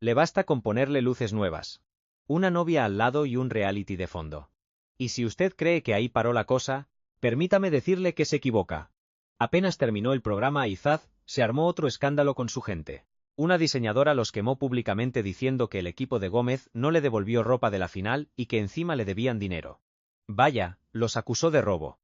Le basta con ponerle luces nuevas, una novia al lado y un reality de fondo. Y si usted cree que ahí paró la cosa, permítame decirle que se equivoca. Apenas terminó el programa y ¡zas!, se armó otro escándalo con su gente. Una diseñadora los quemó públicamente diciendo que el equipo de Gómez no le devolvió ropa de la final y que encima le debían dinero. Vaya, los acusó de robo.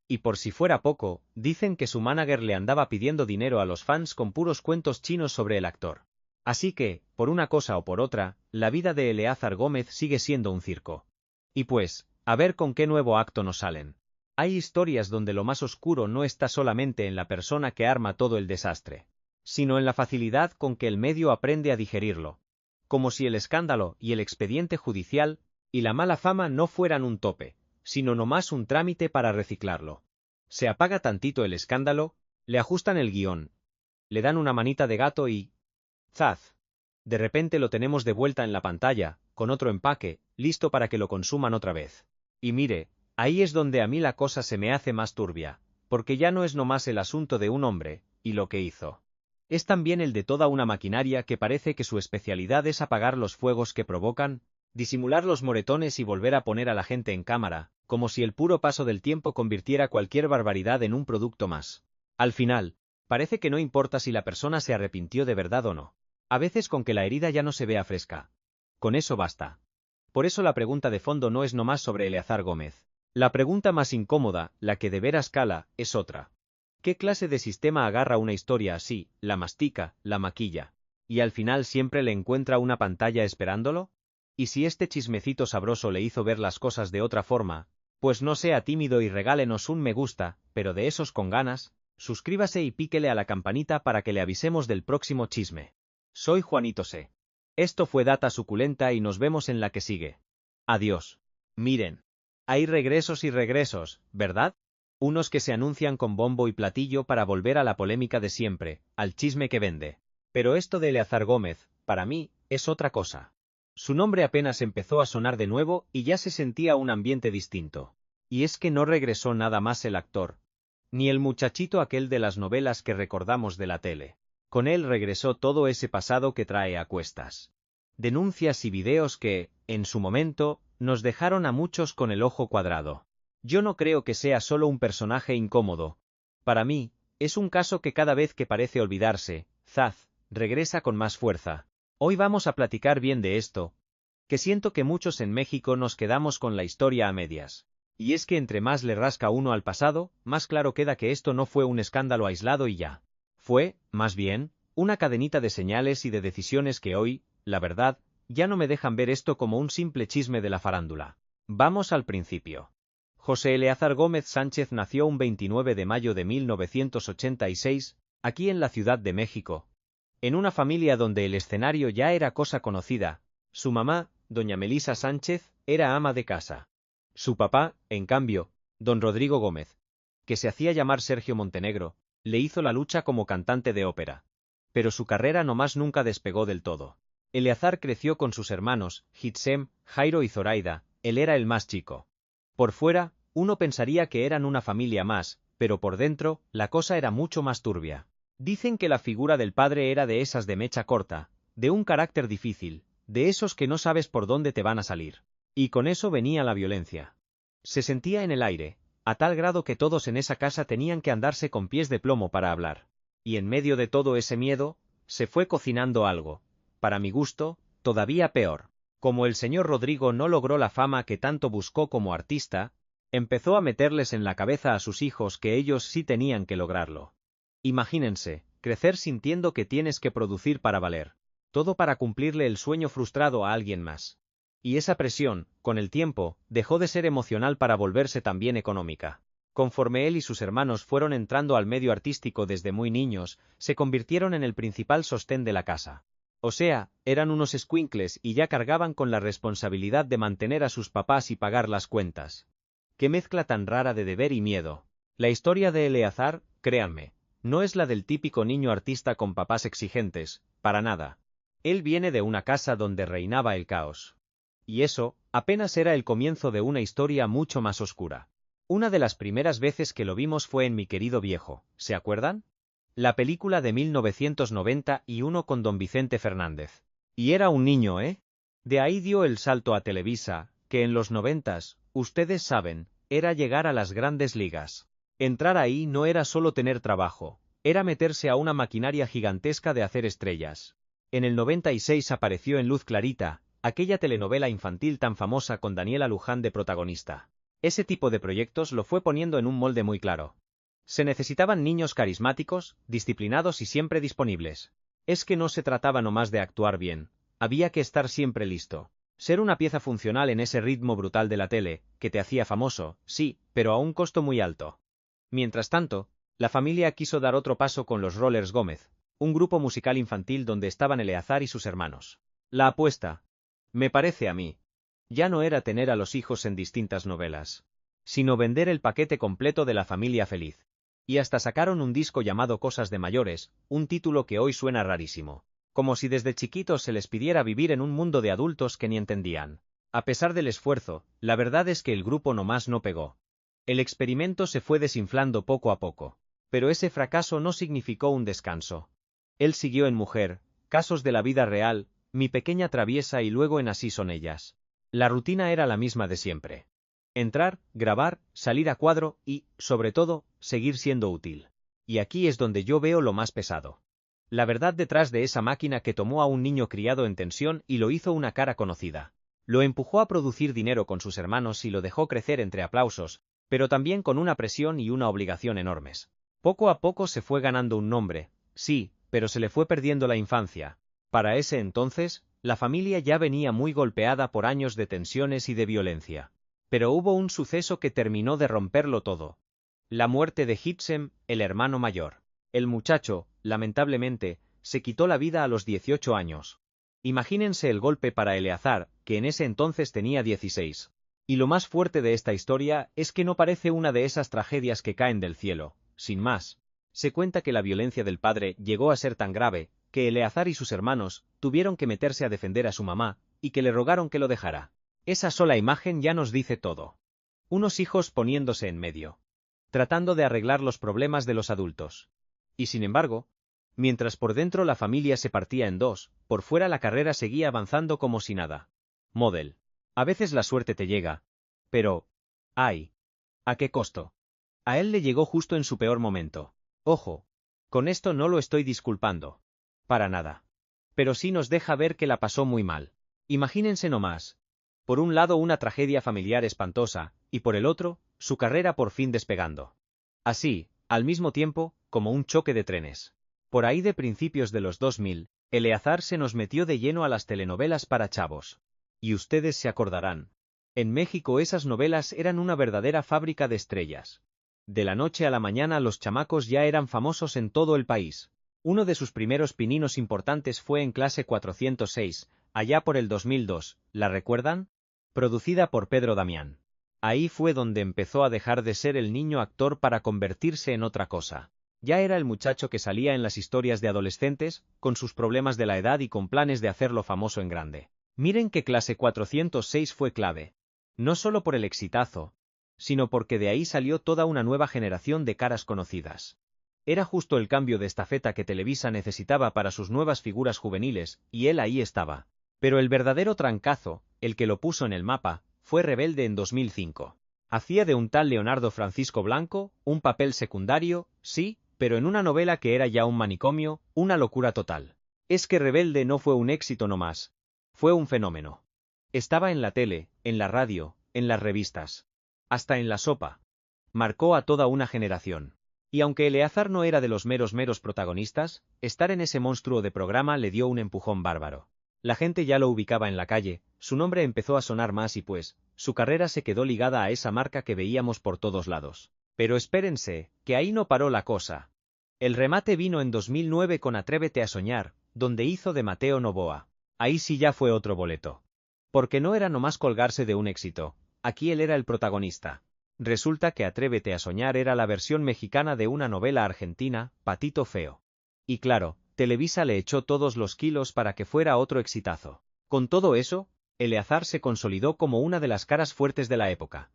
Y por si fuera poco, dicen que su manager le andaba pidiendo dinero a los fans con puros cuentos chinos sobre el actor. Así que, por una cosa o por otra, la vida de Eleazar Gómez sigue siendo un circo. Y pues, a ver con qué nuevo acto nos salen. Hay historias donde lo más oscuro no está solamente en la persona que arma todo el desastre, sino en la facilidad con que el medio aprende a digerirlo. Como si el escándalo y el expediente judicial y la mala fama no fueran un tope, sino nomás un trámite para reciclarlo. Se apaga tantito el escándalo, le ajustan el guión, le dan una manita de gato y... ¡zaz! De repente lo tenemos de vuelta en la pantalla, con otro empaque, listo para que lo consuman otra vez. Y mire, ahí es donde a mí la cosa se me hace más turbia, porque ya no es nomás el asunto de un hombre, y lo que hizo. Es también el de toda una maquinaria que parece que su especialidad es apagar los fuegos que provocan, disimular los moretones y volver a poner a la gente en cámara, como si el puro paso del tiempo convirtiera cualquier barbaridad en un producto más. Al final, parece que no importa si la persona se arrepintió de verdad o no. A veces con que la herida ya no se vea fresca. Con eso basta. Por eso la pregunta de fondo no es nomás sobre Eleazar Gómez. La pregunta más incómoda, la que de veras cala, es otra. ¿Qué clase de sistema agarra una historia así, la mastica, la maquilla, y al final siempre le encuentra una pantalla esperándolo? Y si este chismecito sabroso le hizo ver las cosas de otra forma, pues no sea tímido y regálenos un me gusta, pero de esos con ganas, suscríbase y píquele a la campanita para que le avisemos del próximo chisme. Soy Juanito C. Esto fue Data Suculenta y nos vemos en la que sigue. Adiós. Miren. Hay regresos y regresos, ¿verdad? Unos que se anuncian con bombo y platillo para volver a la polémica de siempre, al chisme que vende. Pero esto de Eleazar Gómez, para mí, es otra cosa. Su nombre apenas empezó a sonar de nuevo y ya se sentía un ambiente distinto. Y es que no regresó nada más el actor, ni el muchachito aquel de las novelas que recordamos de la tele. Con él regresó todo ese pasado que trae a cuestas. Denuncias y videos que, en su momento, nos dejaron a muchos con el ojo cuadrado. Yo no creo que sea solo un personaje incómodo. Para mí, es un caso que cada vez que parece olvidarse, ¡zaz!, regresa con más fuerza. Hoy vamos a platicar bien de esto, que siento que muchos en México nos quedamos con la historia a medias. Y es que entre más le rasca uno al pasado, más claro queda que esto no fue un escándalo aislado y ya. Fue, más bien, una cadenita de señales y de decisiones que hoy, la verdad, ya no me dejan ver esto como un simple chisme de la farándula. Vamos al principio. José Eleazar Gómez Sánchez nació un 29 de mayo de 1986, aquí en la Ciudad de México, en una familia donde el escenario ya era cosa conocida. Su mamá, doña Melisa Sánchez, era ama de casa. Su papá, en cambio, don Rodrigo Gómez, que se hacía llamar Sergio Montenegro, le hizo la lucha como cantante de ópera. Pero su carrera nomás nunca despegó del todo. Eleazar creció con sus hermanos, Hitsem, Jairo y Zoraida, él era el más chico. Por fuera, uno pensaría que eran una familia más, pero por dentro, la cosa era mucho más turbia. Dicen que la figura del padre era de esas de mecha corta, de un carácter difícil, de esos que no sabes por dónde te van a salir. Y con eso venía la violencia. Se sentía en el aire, a tal grado que todos en esa casa tenían que andarse con pies de plomo para hablar. Y en medio de todo ese miedo, se fue cocinando algo, para mi gusto, todavía peor. Como el señor Rodrigo no logró la fama que tanto buscó como artista, empezó a meterles en la cabeza a sus hijos que ellos sí tenían que lograrlo. Imagínense, crecer sintiendo que tienes que producir para valer, todo para cumplirle el sueño frustrado a alguien más. Y esa presión, con el tiempo, dejó de ser emocional para volverse también económica. Conforme él y sus hermanos fueron entrando al medio artístico desde muy niños, se convirtieron en el principal sostén de la casa. O sea, eran unos escuincles y ya cargaban con la responsabilidad de mantener a sus papás y pagar las cuentas. ¡Qué mezcla tan rara de deber y miedo! La historia de Eleazar, créanme, no es la del típico niño artista con papás exigentes, para nada. Él viene de una casa donde reinaba el caos. Y eso, apenas era el comienzo de una historia mucho más oscura. Una de las primeras veces que lo vimos fue en Mi querido viejo, ¿se acuerdan? La película de 1991 con don Vicente Fernández. Y era un niño, ¿eh? De ahí dio el salto a Televisa, que en los 90s, ustedes saben, era llegar a las grandes ligas. Entrar ahí no era solo tener trabajo, era meterse a una maquinaria gigantesca de hacer estrellas. En el 96 apareció en Luz Clarita, aquella telenovela infantil tan famosa con Daniela Luján de protagonista. Ese tipo de proyectos lo fue poniendo en un molde muy claro. Se necesitaban niños carismáticos, disciplinados y siempre disponibles. Es que no se trataba nomás de actuar bien, había que estar siempre listo. Ser una pieza funcional en ese ritmo brutal de la tele, que te hacía famoso, sí, pero a un costo muy alto. Mientras tanto, la familia quiso dar otro paso con los Rollers Gómez, un grupo musical infantil donde estaban Eleazar y sus hermanos. La apuesta, me parece a mí, ya no era tener a los hijos en distintas novelas, sino vender el paquete completo de la familia feliz. Y hasta sacaron un disco llamado Cosas de Mayores, un título que hoy suena rarísimo. Como si desde chiquitos se les pidiera vivir en un mundo de adultos que ni entendían. A pesar del esfuerzo, la verdad es que el grupo nomás no pegó. El experimento se fue desinflando poco a poco. Pero ese fracaso no significó un descanso. Él siguió en Mujer, Casos de la vida real, Mi pequeña traviesa y luego en Así son ellas. La rutina era la misma de siempre. Entrar, grabar, salir a cuadro y, sobre todo, seguir siendo útil. Y aquí es donde yo veo lo más pesado. La verdad detrás de esa máquina que tomó a un niño criado en tensión y lo hizo una cara conocida. Lo empujó a producir dinero con sus hermanos y lo dejó crecer entre aplausos, pero también con una presión y una obligación enormes. Poco a poco se fue ganando un nombre, sí, pero se le fue perdiendo la infancia. Para ese entonces, la familia ya venía muy golpeada por años de tensiones y de violencia. Pero hubo un suceso que terminó de romperlo todo. La muerte de Hitsem, el hermano mayor. El muchacho, lamentablemente, se quitó la vida a los 18 años. Imagínense el golpe para Eleazar, que en ese entonces tenía 16. Y lo más fuerte de esta historia es que no parece una de esas tragedias que caen del cielo, sin más. Se cuenta que la violencia del padre llegó a ser tan grave, que Eleazar y sus hermanos tuvieron que meterse a defender a su mamá, y que le rogaron que lo dejara. Esa sola imagen ya nos dice todo. Unos hijos poniéndose en medio, tratando de arreglar los problemas de los adultos. Y sin embargo, mientras por dentro la familia se partía en dos, por fuera la carrera seguía avanzando como si nada. Model. A veces la suerte te llega. Pero... ¡ay! ¿A qué costo? A él le llegó justo en su peor momento. Ojo. Con esto no lo estoy disculpando. Para nada. Pero sí nos deja ver que la pasó muy mal. Imagínense nomás. Por un lado una tragedia familiar espantosa, y por el otro, su carrera por fin despegando. Así, al mismo tiempo, como un choque de trenes. Por ahí de principios de los 2000, Eleazar se nos metió de lleno a las telenovelas para chavos. Y ustedes se acordarán. En México esas novelas eran una verdadera fábrica de estrellas. De la noche a la mañana los chamacos ya eran famosos en todo el país. Uno de sus primeros pininos importantes fue en Clase 406, allá por el 2002, ¿la recuerdan? Producida por Pedro Damián. Ahí fue donde empezó a dejar de ser el niño actor para convertirse en otra cosa. Ya era el muchacho que salía en las historias de adolescentes, con sus problemas de la edad y con planes de hacerlo famoso en grande. Miren que Clase 406 fue clave. No solo por el exitazo, sino porque de ahí salió toda una nueva generación de caras conocidas. Era justo el cambio de estafeta que Televisa necesitaba para sus nuevas figuras juveniles, y él ahí estaba. Pero el verdadero trancazo, el que lo puso en el mapa, fue Rebelde en 2005. Hacía de un tal Leonardo Francisco Blanco, un papel secundario, sí, pero en una novela que era ya un manicomio, una locura total. Es que Rebelde no fue un éxito nomás. Fue un fenómeno. Estaba en la tele, en la radio, en las revistas. Hasta en la sopa. Marcó a toda una generación. Y aunque Eleazar no era de los meros protagonistas, estar en ese monstruo de programa le dio un empujón bárbaro. La gente ya lo ubicaba en la calle, su nombre empezó a sonar más y pues, su carrera se quedó ligada a esa marca que veíamos por todos lados. Pero espérense, que ahí no paró la cosa. El remate vino en 2009 con Atrévete a soñar, donde hizo de Mateo Novoa. Ahí sí ya fue otro boleto. Porque no era nomás colgarse de un éxito, aquí él era el protagonista. Resulta que Atrévete a soñar era la versión mexicana de una novela argentina, Patito Feo. Y claro, Televisa le echó todos los kilos para que fuera otro exitazo. Con todo eso, Eleazar se consolidó como una de las caras fuertes de la época.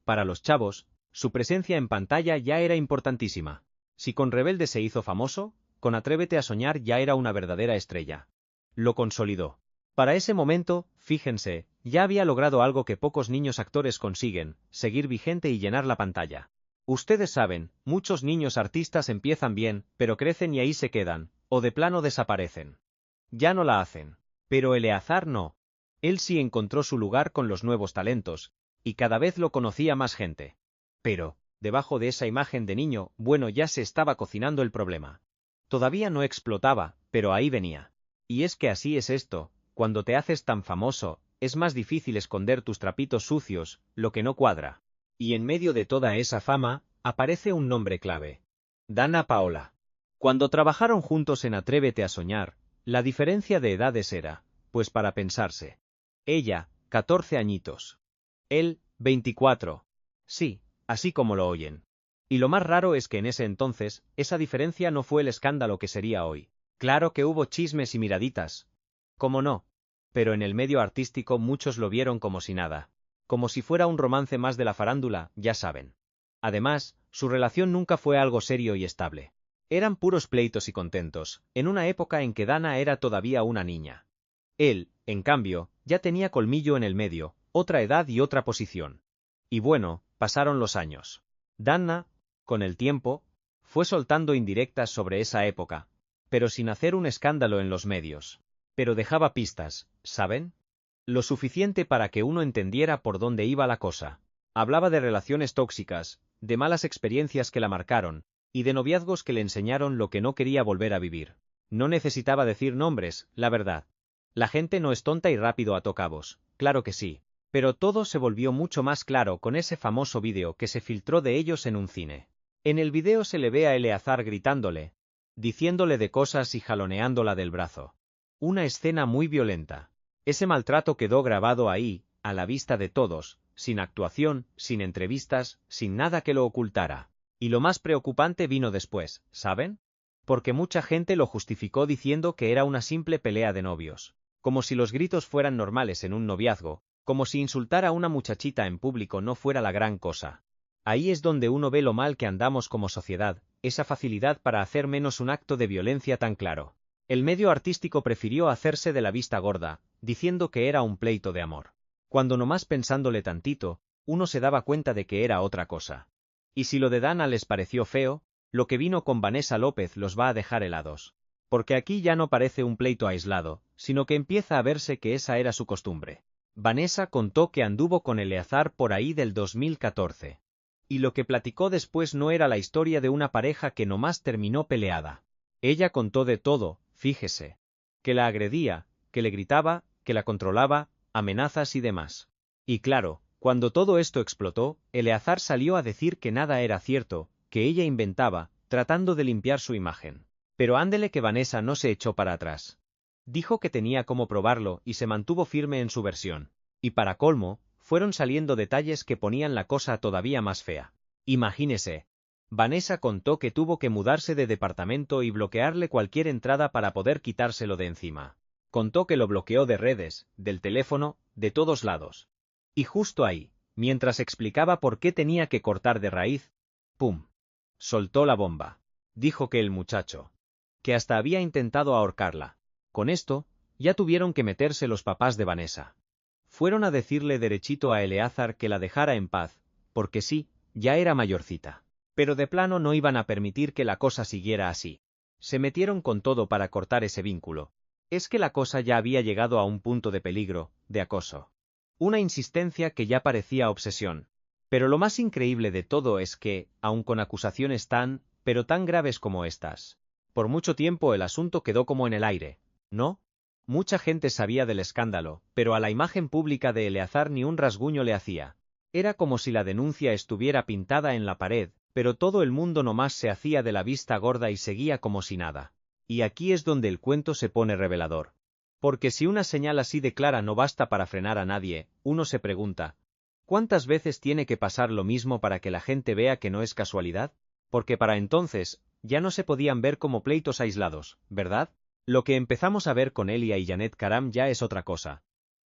Para los chavos, su presencia en pantalla ya era importantísima. Si con Rebelde se hizo famoso, con Atrévete a soñar ya era una verdadera estrella. Lo consolidó. Para ese momento, fíjense, ya había logrado algo que pocos niños actores consiguen, seguir vigente y llenar la pantalla. Ustedes saben, muchos niños artistas empiezan bien, pero crecen y ahí se quedan, o de plano desaparecen. Ya no la hacen. Pero Eleazar no. Él sí encontró su lugar con los nuevos talentos, y cada vez lo conocía más gente. Pero, debajo de esa imagen de niño, bueno, ya se estaba cocinando el problema. Todavía no explotaba, pero ahí venía. Y es que así es esto, cuando te haces tan famoso, es más difícil esconder tus trapitos sucios, lo que no cuadra. Y en medio de toda esa fama, aparece un nombre clave. Dana Paola. Cuando trabajaron juntos en Atrévete a soñar, la diferencia de edades era, pues para pensarse. Ella, 14 añitos. Él, 24. Sí, así como lo oyen. Y lo más raro es que en ese entonces, esa diferencia no fue el escándalo que sería hoy. Claro que hubo chismes y miraditas. ¿Cómo no? Pero en el medio artístico muchos lo vieron como si nada. Como si fuera un romance más de la farándula, ya saben. Además, su relación nunca fue algo serio y estable. Eran puros pleitos y contentos, en una época en que Dana era todavía una niña. Él, en cambio, ya tenía colmillo en el medio, otra edad y otra posición. Y bueno, pasaron los años. Dana, con el tiempo, fue soltando indirectas sobre esa época, pero sin hacer un escándalo en los medios. Pero dejaba pistas, ¿saben? Lo suficiente para que uno entendiera por dónde iba la cosa. Hablaba de relaciones tóxicas, de malas experiencias que la marcaron, y de noviazgos que le enseñaron lo que no quería volver a vivir. No necesitaba decir nombres, la verdad. La gente no es tonta y rápido ató cabos, claro que sí. Pero todo se volvió mucho más claro con ese famoso vídeo que se filtró de ellos en un cine. En el vídeo se le ve a Eleazar gritándole, diciéndole de cosas y jaloneándola del brazo. Una escena muy violenta. Ese maltrato quedó grabado ahí, a la vista de todos, sin actuación, sin entrevistas, sin nada que lo ocultara. Y lo más preocupante vino después, ¿saben? Porque mucha gente lo justificó diciendo que era una simple pelea de novios. Como si los gritos fueran normales en un noviazgo, como si insultar a una muchachita en público no fuera la gran cosa. Ahí es donde uno ve lo mal que andamos como sociedad, esa facilidad para hacer menos un acto de violencia tan claro. El medio artístico prefirió hacerse de la vista gorda, diciendo que era un pleito de amor. Cuando nomás pensándole tantito, uno se daba cuenta de que era otra cosa. Y si lo de Dana les pareció feo, lo que vino con Vanessa López los va a dejar helados. Porque aquí ya no parece un pleito aislado, sino que empieza a verse que esa era su costumbre. Vanessa contó que anduvo con Eleazar por ahí del 2014. Y lo que platicó después no era la historia de una pareja que nomás terminó peleada. Ella contó de todo, fíjese. Que la agredía, que le gritaba, que la controlaba, amenazas y demás. Y claro, cuando todo esto explotó, Eleazar salió a decir que nada era cierto, que ella inventaba, tratando de limpiar su imagen. Pero ándele que Vanessa no se echó para atrás. Dijo que tenía cómo probarlo y se mantuvo firme en su versión. Y para colmo, fueron saliendo detalles que ponían la cosa todavía más fea. Imagínese. Vanessa contó que tuvo que mudarse de departamento y bloquearle cualquier entrada para poder quitárselo de encima. Contó que lo bloqueó de redes, del teléfono, de todos lados. Y justo ahí, mientras explicaba por qué tenía que cortar de raíz, ¡pum! Soltó la bomba. Dijo que el muchacho, que hasta había intentado ahorcarla. Con esto, ya tuvieron que meterse los papás de Vanessa. Fueron a decirle derechito a Eleazar que la dejara en paz, porque sí, ya era mayorcita. Pero de plano no iban a permitir que la cosa siguiera así. Se metieron con todo para cortar ese vínculo. Es que la cosa ya había llegado a un punto de peligro, de acoso. Una insistencia que ya parecía obsesión. Pero lo más increíble de todo es que, aun con acusaciones pero tan graves como estas, por mucho tiempo el asunto quedó como en el aire, ¿no? Mucha gente sabía del escándalo, pero a la imagen pública de Eleazar ni un rasguño le hacía. Era como si la denuncia estuviera pintada en la pared, pero todo el mundo nomás se hacía de la vista gorda y seguía como si nada. Y aquí es donde el cuento se pone revelador. Porque si una señal así de clara no basta para frenar a nadie, uno se pregunta, ¿cuántas veces tiene que pasar lo mismo para que la gente vea que no es casualidad? Porque para entonces, ya no se podían ver como pleitos aislados, ¿verdad? Lo que empezamos a ver con Elia y Janet Karam ya es otra cosa.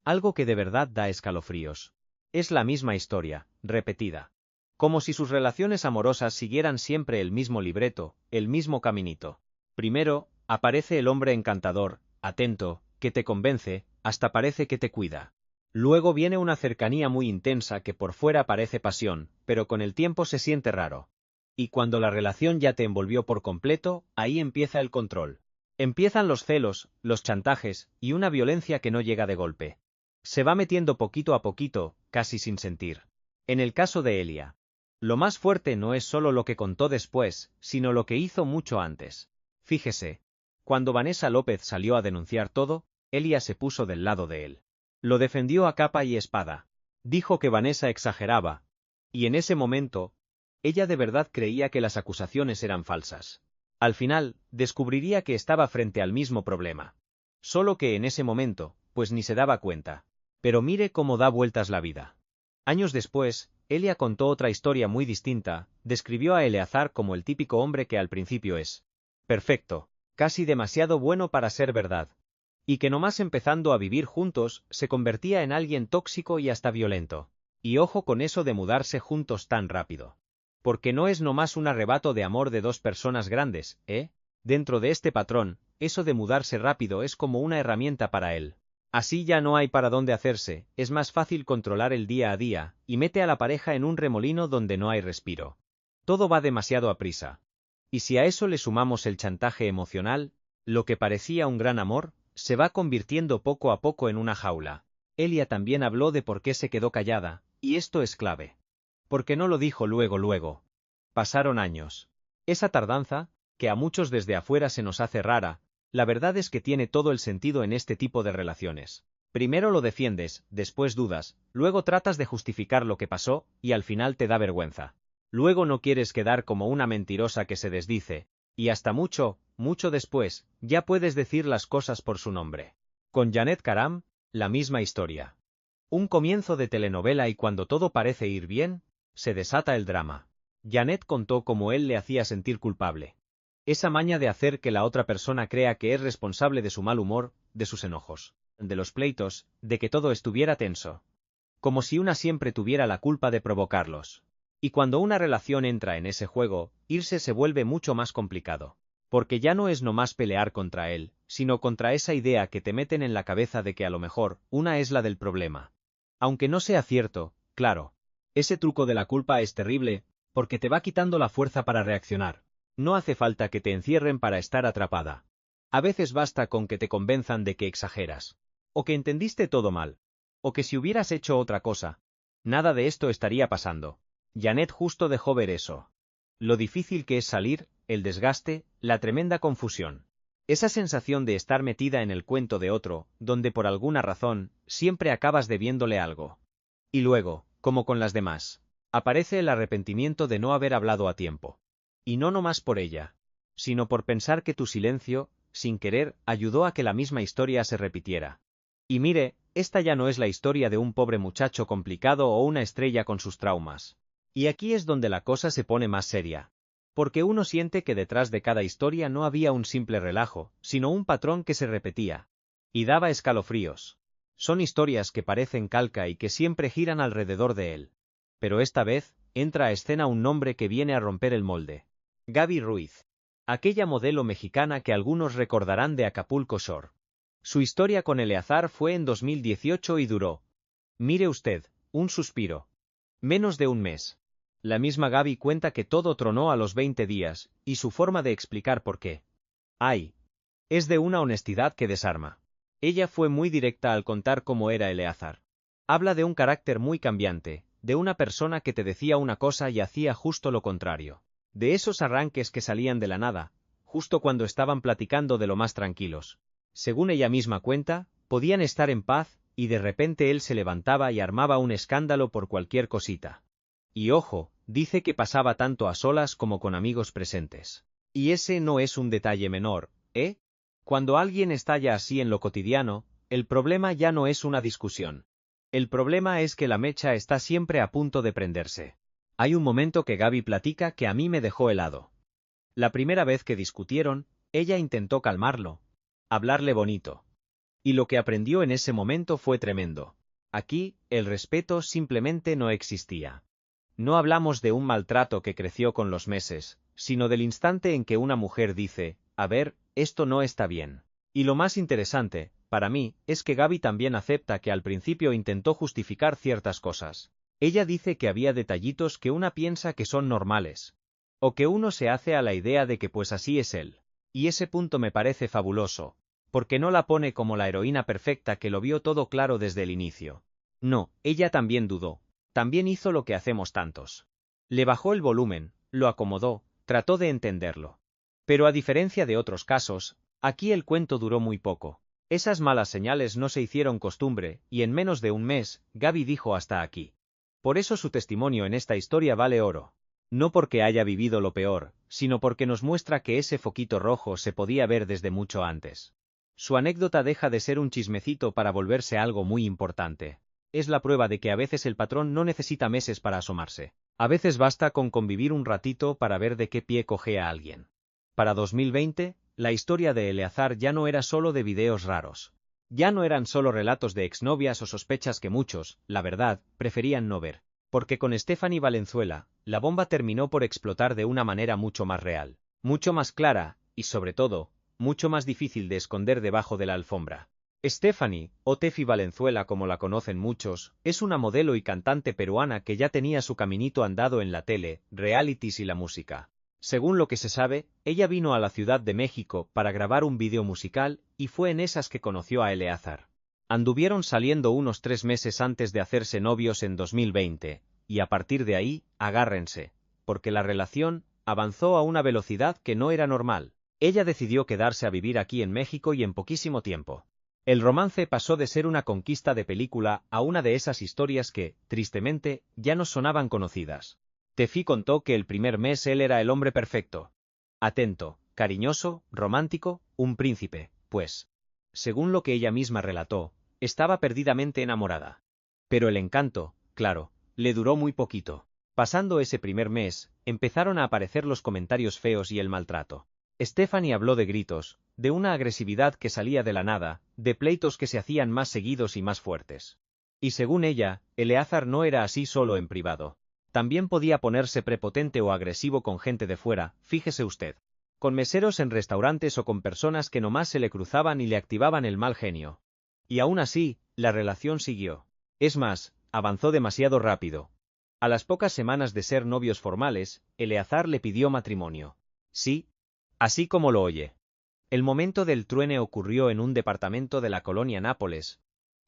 Algo que de verdad da escalofríos. Es la misma historia, repetida. Como si sus relaciones amorosas siguieran siempre el mismo libreto, el mismo caminito. Primero, aparece el hombre encantador, atento, que te convence, hasta parece que te cuida. Luego viene una cercanía muy intensa que por fuera parece pasión, pero con el tiempo se siente raro. Y cuando la relación ya te envolvió por completo, ahí empieza el control. Empiezan los celos, los chantajes, y una violencia que no llega de golpe. Se va metiendo poquito a poquito, casi sin sentir. En el caso de Elia, lo más fuerte no es solo lo que contó después, sino lo que hizo mucho antes. Fíjese, cuando Vanessa López salió a denunciar todo, Elia se puso del lado de él. Lo defendió a capa y espada. Dijo que Vanessa exageraba. Y en ese momento, ella de verdad creía que las acusaciones eran falsas. Al final, descubriría que estaba frente al mismo problema. Solo que en ese momento, pues ni se daba cuenta. Pero mire cómo da vueltas la vida. Años después, Elia contó otra historia muy distinta, describió a Eleazar como el típico hombre que al principio es perfecto, casi demasiado bueno para ser verdad. Y que nomás empezando a vivir juntos, se convertía en alguien tóxico y hasta violento. Y ojo con eso de mudarse juntos tan rápido. Porque no es nomás un arrebato de amor de dos personas grandes, ¿eh? Dentro de este patrón, eso de mudarse rápido es como una herramienta para él. Así ya no hay para dónde hacerse, es más fácil controlar el día a día, y mete a la pareja en un remolino donde no hay respiro. Todo va demasiado a prisa. Y si a eso le sumamos el chantaje emocional, lo que parecía un gran amor, se va convirtiendo poco a poco en una jaula. Elia también habló de por qué se quedó callada, y esto es clave. Porque no lo dijo luego. Pasaron años. Esa tardanza, que a muchos desde afuera se nos hace rara, la verdad es que tiene todo el sentido en este tipo de relaciones. Primero lo defiendes, después dudas, luego tratas de justificar lo que pasó, y al final te da vergüenza. Luego no quieres quedar como una mentirosa que se desdice, y hasta mucho después, ya puedes decir las cosas por su nombre. Con Janet Karam, la misma historia. Un comienzo de telenovela y cuando todo parece ir bien, se desata el drama. Janet contó cómo él le hacía sentir culpable. Esa maña de hacer que la otra persona crea que es responsable de su mal humor, de sus enojos, de los pleitos, de que todo estuviera tenso. Como si una siempre tuviera la culpa de provocarlos. Y cuando una relación entra en ese juego, irse se vuelve mucho más complicado. Porque ya no es nomás pelear contra él, sino contra esa idea que te meten en la cabeza de que a lo mejor, una es la del problema. Aunque no sea cierto, claro. Ese truco de la culpa es terrible, porque te va quitando la fuerza para reaccionar. No hace falta que te encierren para estar atrapada. A veces basta con que te convenzan de que exageras. O que entendiste todo mal. O que si hubieras hecho otra cosa, nada de esto estaría pasando. Janet justo dejó ver eso. Lo difícil que es salir, el desgaste, la tremenda confusión. Esa sensación de estar metida en el cuento de otro, donde por alguna razón, siempre acabas debiéndole algo. Y luego, como con las demás, aparece el arrepentimiento de no haber hablado a tiempo. Y no nomás por ella, sino por pensar que tu silencio, sin querer, ayudó a que la misma historia se repitiera. Y mire, esta ya no es la historia de un pobre muchacho complicado o una estrella con sus traumas. Y aquí es donde la cosa se pone más seria. Porque uno siente que detrás de cada historia no había un simple relajo, sino un patrón que se repetía. Y daba escalofríos. Son historias que parecen calca y que siempre giran alrededor de él. Pero esta vez, entra a escena un nombre que viene a romper el molde. Gaby Ruiz. Aquella modelo mexicana que algunos recordarán de Acapulco Shore. Su historia con Eleazar fue en 2018 y duró. Mire usted, un suspiro. Menos de un mes. La misma Gaby cuenta que todo tronó a los 20 días, y su forma de explicar por qué. ¡Ay! Es de una honestidad que desarma. Ella fue muy directa al contar cómo era Eleazar. Habla de un carácter muy cambiante, de una persona que te decía una cosa y hacía justo lo contrario. De esos arranques que salían de la nada, justo cuando estaban platicando de lo más tranquilos. Según ella misma cuenta, podían estar en paz, y de repente él se levantaba y armaba un escándalo por cualquier cosita. Y ojo, dice que pasaba tanto a solas como con amigos presentes. Y ese no es un detalle menor, ¿eh? Cuando alguien estalla así en lo cotidiano, el problema ya no es una discusión. El problema es que la mecha está siempre a punto de prenderse. Hay un momento que Gaby platica que a mí me dejó helado. La primera vez que discutieron, ella intentó calmarlo, hablarle bonito. Y lo que aprendió en ese momento fue tremendo. Aquí, el respeto simplemente no existía. No hablamos de un maltrato que creció con los meses, sino del instante en que una mujer dice, a ver, esto no está bien. Y lo más interesante, para mí, es que Gaby también acepta que al principio intentó justificar ciertas cosas. Ella dice que había detallitos que una piensa que son normales. O que uno se hace a la idea de que pues así es él. Y ese punto me parece fabuloso, porque no la pone como la heroína perfecta que lo vio todo claro desde el inicio. No, ella también dudó. También hizo lo que hacemos tantos. Le bajó el volumen, lo acomodó, trató de entenderlo. Pero a diferencia de otros casos, aquí el cuento duró muy poco. Esas malas señales no se hicieron costumbre, y en menos de un mes, Gaby dijo hasta aquí. Por eso su testimonio en esta historia vale oro. No porque haya vivido lo peor, sino porque nos muestra que ese foquito rojo se podía ver desde mucho antes. Su anécdota deja de ser un chismecito para volverse algo muy importante. Es la prueba de que a veces el patrón no necesita meses para asomarse. A veces basta con convivir un ratito para ver de qué pie cojea alguien. Para 2020, la historia de Eleazar ya no era solo de videos raros. Ya no eran solo relatos de exnovias o sospechas que muchos, la verdad, preferían no ver. Porque con Stephanie Valenzuela, la bomba terminó por explotar de una manera mucho más real, mucho más clara, y sobre todo, mucho más difícil de esconder debajo de la alfombra. Stephanie, o Tefi Valenzuela como la conocen muchos, es una modelo y cantante peruana que ya tenía su caminito andado en la tele, realities y la música. Según lo que se sabe, ella vino a la Ciudad de México para grabar un vídeo musical, y fue en esas que conoció a Eleazar. Anduvieron saliendo unos 3 meses antes de hacerse novios en 2020, y a partir de ahí, agárrense, porque la relación avanzó a una velocidad que no era normal. Ella decidió quedarse a vivir aquí en México y en poquísimo tiempo. El romance pasó de ser una conquista de película a una de esas historias que, tristemente, ya nos sonaban conocidas. Tefi contó que el primer mes él era el hombre perfecto. Atento, cariñoso, romántico, un príncipe, pues. Según lo que ella misma relató, estaba perdidamente enamorada. Pero el encanto, claro, le duró muy poquito. Pasando ese primer mes, empezaron a aparecer los comentarios feos y el maltrato. Stephanie habló de gritos, de una agresividad que salía de la nada, de pleitos que se hacían más seguidos y más fuertes. Y según ella, Eleazar no era así solo en privado. También podía ponerse prepotente o agresivo con gente de fuera, fíjese usted. Con meseros en restaurantes o con personas que nomás se le cruzaban y le activaban el mal genio. Y aún así, la relación siguió. Es más, avanzó demasiado rápido. A las pocas semanas de ser novios formales, Eleazar le pidió matrimonio. Sí, así como lo oye. El momento del truene ocurrió en un departamento de la colonia Nápoles,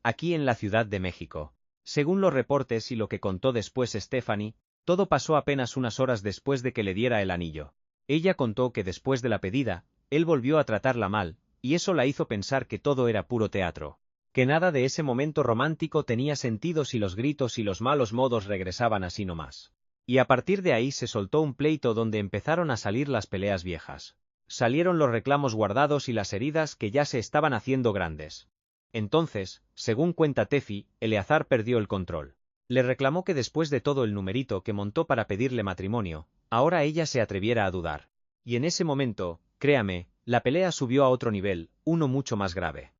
aquí en la Ciudad de México. Según los reportes y lo que contó después Stephanie, todo pasó apenas unas horas después de que le diera el anillo. Ella contó que después de la pedida, él volvió a tratarla mal, y eso la hizo pensar que todo era puro teatro. Que nada de ese momento romántico tenía sentido si los gritos y los malos modos regresaban así nomás. Y a partir de ahí se soltó un pleito donde empezaron a salir las peleas viejas. Salieron los reclamos guardados y las heridas que ya se estaban haciendo grandes. Entonces, según cuenta Tefi, Eleazar perdió el control. Le reclamó que después de todo el numerito que montó para pedirle matrimonio, ahora ella se atreviera a dudar. Y en ese momento, créame, la pelea subió a otro nivel, uno mucho más grave.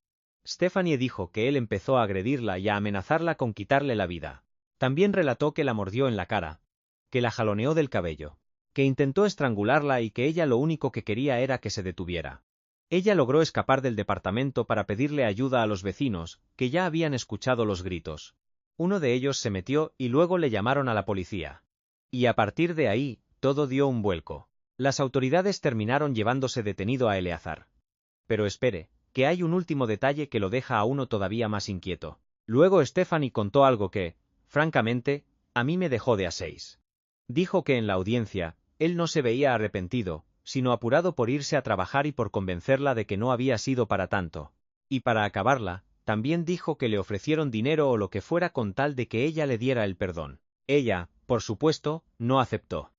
Stephanie dijo que él empezó a agredirla y a amenazarla con quitarle la vida. También relató que la mordió en la cara, que la jaloneó del cabello, que intentó estrangularla y que ella lo único que quería era que se detuviera. Ella logró escapar del departamento para pedirle ayuda a los vecinos, que ya habían escuchado los gritos. Uno de ellos se metió y luego le llamaron a la policía. Y a partir de ahí, todo dio un vuelco. Las autoridades terminaron llevándose detenido a Eleazar. Pero espere, que hay un último detalle que lo deja a uno todavía más inquieto. Luego Stephanie contó algo que, francamente, a mí me dejó de a 6. Dijo que en la audiencia, él no se veía arrepentido, sino apurado por irse a trabajar y por convencerla de que no había sido para tanto. Y para acabarla, también dijo que le ofrecieron dinero o lo que fuera con tal de que ella le diera el perdón. Ella, por supuesto, no aceptó.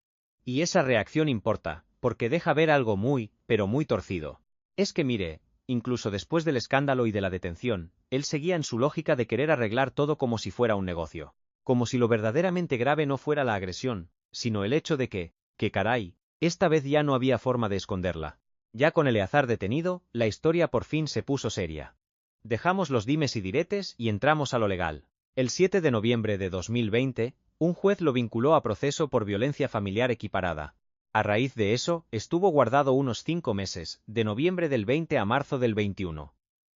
Y esa reacción importa, porque deja ver algo muy, pero muy torcido. Es que mire, incluso después del escándalo y de la detención, él seguía en su lógica de querer arreglar todo como si fuera un negocio. Como si lo verdaderamente grave no fuera la agresión, sino el hecho de que caray, esta vez ya no había forma de esconderla. Ya con Eleazar detenido, la historia por fin se puso seria. Dejamos los dimes y diretes y entramos a lo legal. El 7 de noviembre de 2020, un juez lo vinculó a proceso por violencia familiar equiparada. A raíz de eso, estuvo guardado unos 5 meses, de noviembre del 20 a marzo del 21.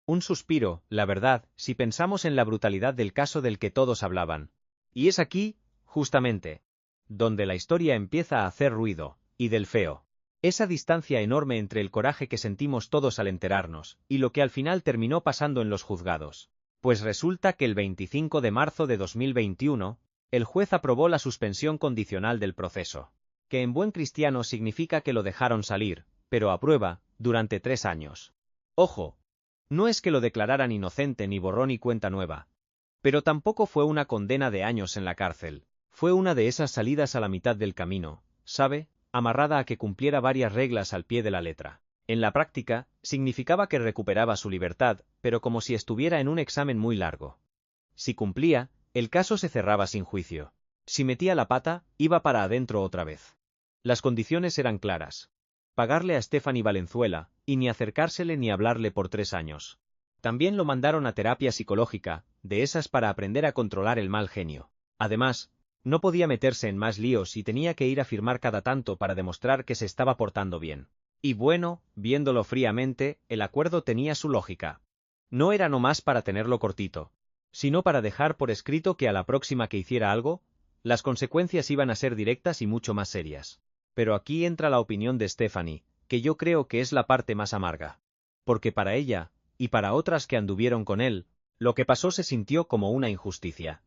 Un suspiro, la verdad, si pensamos en la brutalidad del caso del que todos hablaban. Y es aquí, justamente, donde la historia empieza a hacer ruido, y del feo. Esa distancia enorme entre el coraje que sentimos todos al enterarnos, y lo que al final terminó pasando en los juzgados. Pues resulta que el 25 de marzo de 2021, el juez aprobó la suspensión condicional del proceso, que en buen cristiano significa que lo dejaron salir, pero a prueba, durante 3 años. Ojo, no es que lo declararan inocente ni borrón y cuenta nueva. Pero tampoco fue una condena de años en la cárcel, fue una de esas salidas a la mitad del camino, ¿sabe?, amarrada a que cumpliera varias reglas al pie de la letra. En la práctica, significaba que recuperaba su libertad, pero como si estuviera en un examen muy largo. Si cumplía, el caso se cerraba sin juicio. Si metía la pata, iba para adentro otra vez. Las condiciones eran claras. Pagarle a Stephanie Valenzuela, y ni acercársele ni hablarle por 3 años. También lo mandaron a terapia psicológica, de esas para aprender a controlar el mal genio. Además, no podía meterse en más líos y tenía que ir a firmar cada tanto para demostrar que se estaba portando bien. Y bueno, viéndolo fríamente, el acuerdo tenía su lógica. No era nomás para tenerlo cortito, sino para dejar por escrito que a la próxima que hiciera algo, las consecuencias iban a ser directas y mucho más serias. Pero aquí entra la opinión de Stephanie, que yo creo que es la parte más amarga. Porque para ella, y para otras que anduvieron con él, lo que pasó se sintió como una injusticia.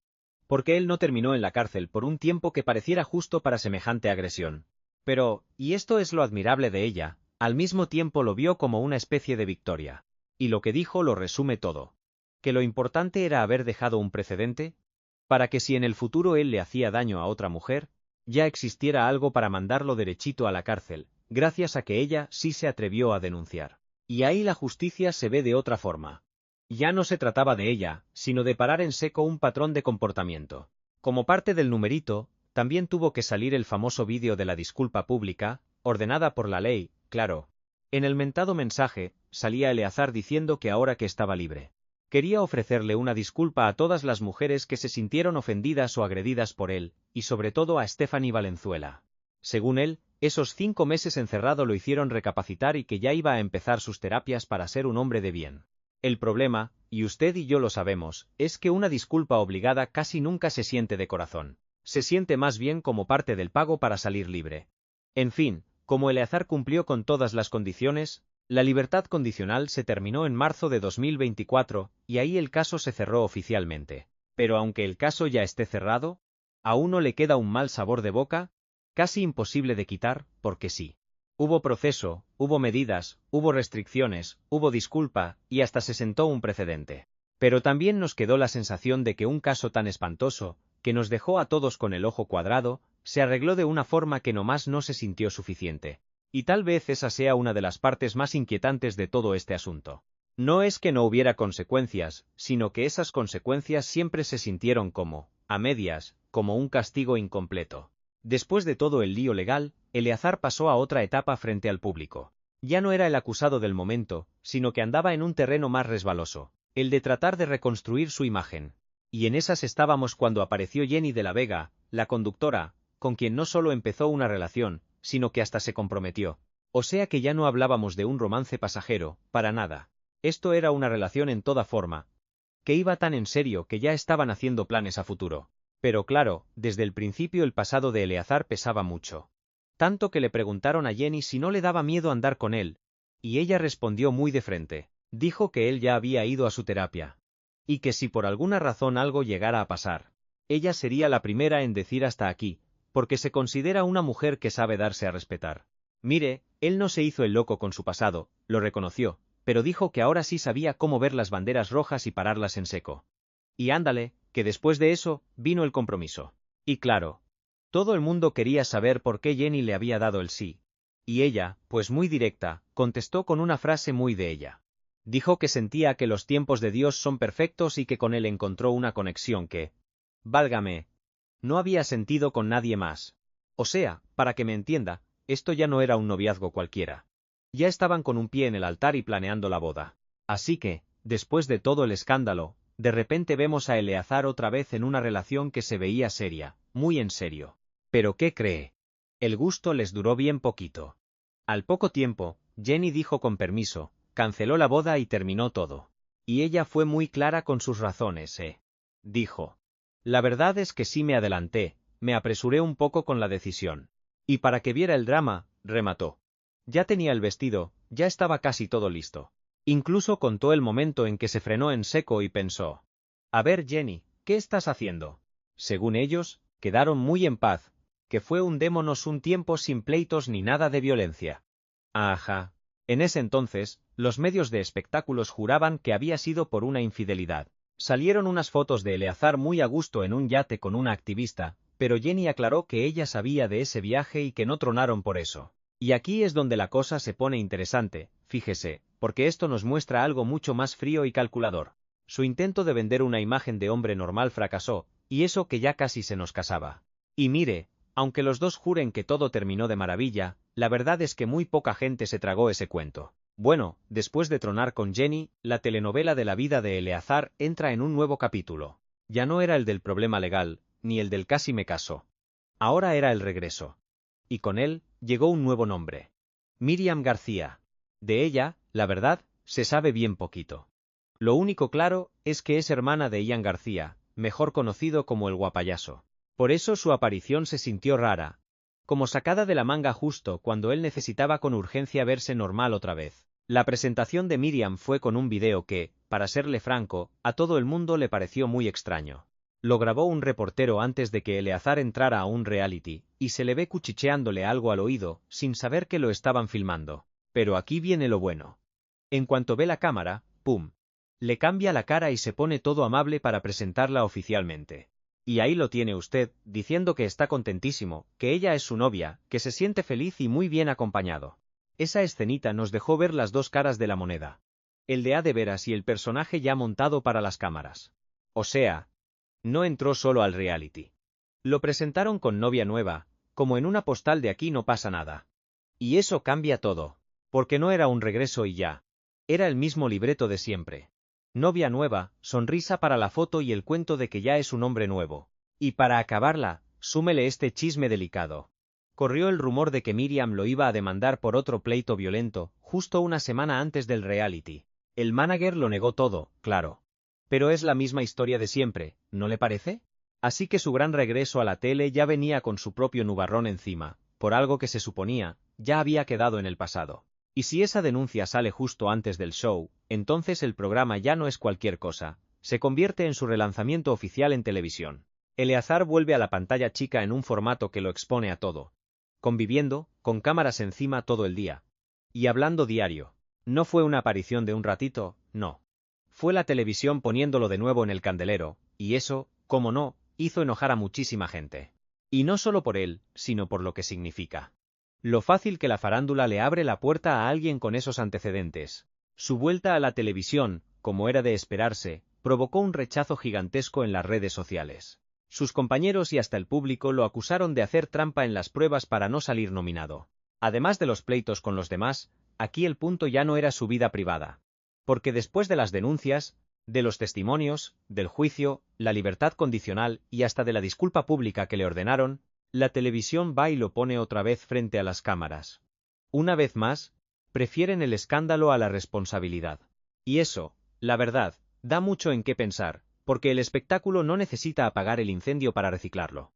Porque él no terminó en la cárcel por un tiempo que pareciera justo para semejante agresión. Pero, y esto es lo admirable de ella, al mismo tiempo lo vio como una especie de victoria. Y lo que dijo lo resume todo. Que lo importante era haber dejado un precedente, para que si en el futuro él le hacía daño a otra mujer, ya existiera algo para mandarlo derechito a la cárcel, gracias a que ella sí se atrevió a denunciar. Y ahí la justicia se ve de otra forma. Ya no se trataba de ella, sino de parar en seco un patrón de comportamiento. Como parte del numerito, también tuvo que salir el famoso vídeo de la disculpa pública, ordenada por la ley, claro. En el mentado mensaje, salía Eleazar diciendo que ahora que estaba libre, quería ofrecerle una disculpa a todas las mujeres que se sintieron ofendidas o agredidas por él, y sobre todo a Stephanie Valenzuela. Según él, esos 5 meses encerrado lo hicieron recapacitar y que ya iba a empezar sus terapias para ser un hombre de bien. El problema, y usted y yo lo sabemos, es que una disculpa obligada casi nunca se siente de corazón. Se siente más bien como parte del pago para salir libre. En fin, como Eleazar cumplió con todas las condiciones, la libertad condicional se terminó en marzo de 2024, y ahí el caso se cerró oficialmente. Pero aunque el caso ya esté cerrado, a uno le queda un mal sabor de boca, casi imposible de quitar, porque sí. Hubo proceso, hubo medidas, hubo restricciones, hubo disculpa, y hasta se sentó un precedente. Pero también nos quedó la sensación de que un caso tan espantoso, que nos dejó a todos con el ojo cuadrado, se arregló de una forma que nomás no se sintió suficiente. Y tal vez esa sea una de las partes más inquietantes de todo este asunto. No es que no hubiera consecuencias, sino que esas consecuencias siempre se sintieron como, a medias, como un castigo incompleto. Después de todo el lío legal, Eleazar pasó a otra etapa frente al público. Ya no era el acusado del momento, sino que andaba en un terreno más resbaloso, el de tratar de reconstruir su imagen. Y en esas estábamos cuando apareció Jenny de la Vega, la conductora, con quien no solo empezó una relación, sino que hasta se comprometió. O sea que ya no hablábamos de un romance pasajero, para nada. Esto era una relación en toda forma, que iba tan en serio que ya estaban haciendo planes a futuro. Pero claro, desde el principio el pasado de Eleazar pesaba mucho. Tanto que le preguntaron a Jenny si no le daba miedo andar con él, y ella respondió muy de frente. Dijo que él ya había ido a su terapia. Y que si por alguna razón algo llegara a pasar, ella sería la primera en decir hasta aquí, porque se considera una mujer que sabe darse a respetar. Mire, él no se hizo el loco con su pasado, lo reconoció, pero dijo que ahora sí sabía cómo ver las banderas rojas y pararlas en seco. Y ándale, que después de eso, vino el compromiso. Y claro, todo el mundo quería saber por qué Jenny le había dado el sí. Y ella, pues muy directa, contestó con una frase muy de ella. Dijo que sentía que los tiempos de Dios son perfectos y que con él encontró una conexión que, válgame, no había sentido con nadie más. O sea, para que me entienda, esto ya no era un noviazgo cualquiera. Ya estaban con un pie en el altar y planeando la boda. Así que, después de todo el escándalo, de repente vemos a Eleazar otra vez en una relación que se veía seria, muy en serio. ¿Pero qué cree? El gusto les duró bien poquito. Al poco tiempo, Jenny dijo con permiso, canceló la boda y terminó todo. Y ella fue muy clara con sus razones, dijo. La verdad es que sí me adelanté, me apresuré un poco con la decisión. Y para que viera el drama, remató. Ya tenía el vestido, ya estaba casi todo listo. Incluso contó el momento en que se frenó en seco y pensó. A ver, Jenny, ¿qué estás haciendo? Según ellos, quedaron muy en paz, que fue un démonos un tiempo sin pleitos ni nada de violencia. Ajá. En ese entonces, los medios de espectáculos juraban que había sido por una infidelidad. Salieron unas fotos de Eleazar muy a gusto en un yate con una activista, pero Jenny aclaró que ella sabía de ese viaje y que no tronaron por eso. Y aquí es donde la cosa se pone interesante, fíjese, porque esto nos muestra algo mucho más frío y calculador. Su intento de vender una imagen de hombre normal fracasó, y eso que ya casi se nos casaba. Y mire, aunque los dos juren que todo terminó de maravilla, la verdad es que muy poca gente se tragó ese cuento. Bueno, después de tronar con Jenny, la telenovela de la vida de Eleazar entra en un nuevo capítulo. Ya no era el del problema legal, ni el del casi me caso. Ahora era el regreso. Y con él, llegó un nuevo nombre. Miriam García. De ella, la verdad, se sabe bien poquito. Lo único claro es que es hermana de Ian García, mejor conocido como el Guapayaso. Por eso su aparición se sintió rara, como sacada de la manga justo cuando él necesitaba con urgencia verse normal otra vez. La presentación de Miriam fue con un video que, para serle franco, a todo el mundo le pareció muy extraño. Lo grabó un reportero antes de que Eleazar entrara a un reality, y se le ve cuchicheándole algo al oído, sin saber que lo estaban filmando. Pero aquí viene lo bueno. En cuanto ve la cámara, ¡pum! Le cambia la cara y se pone todo amable para presentarla oficialmente. Y ahí lo tiene usted, diciendo que está contentísimo, que ella es su novia, que se siente feliz y muy bien acompañado. Esa escenita nos dejó ver las dos caras de la moneda. El de a de veras y el personaje ya montado para las cámaras. O sea, no entró solo al reality. Lo presentaron con novia nueva, como en una postal de aquí no pasa nada. Y eso cambia todo. Porque no era un regreso y ya. Era el mismo libreto de siempre. Novia nueva, sonrisa para la foto y el cuento de que ya es un hombre nuevo. Y para acabarla, súmele este chisme delicado. Corrió el rumor de que Miriam lo iba a demandar por otro pleito violento, justo una semana antes del reality. El manager lo negó todo, claro. Pero es la misma historia de siempre, ¿no le parece? Así que su gran regreso a la tele ya venía con su propio nubarrón encima, por algo que se suponía, ya había quedado en el pasado. Y si esa denuncia sale justo antes del show, entonces el programa ya no es cualquier cosa, se convierte en su relanzamiento oficial en televisión. Eleazar vuelve a la pantalla chica en un formato que lo expone a todo. Conviviendo, con cámaras encima todo el día. Y hablando diario. No fue una aparición de un ratito, no. Fue la televisión poniéndolo de nuevo en el candelero, y eso, cómo no, hizo enojar a muchísima gente. Y no solo por él, sino por lo que significa. Lo fácil que la farándula le abre la puerta a alguien con esos antecedentes. Su vuelta a la televisión, como era de esperarse, provocó un rechazo gigantesco en las redes sociales. Sus compañeros y hasta el público lo acusaron de hacer trampa en las pruebas para no salir nominado. Además de los pleitos con los demás, aquí el punto ya no era su vida privada. Porque después de las denuncias, de los testimonios, del juicio, la libertad condicional y hasta de la disculpa pública que le ordenaron, la televisión va y lo pone otra vez frente a las cámaras. Una vez más, prefieren el escándalo a la responsabilidad. Y eso, la verdad, da mucho en qué pensar, porque el espectáculo no necesita apagar el incendio para reciclarlo.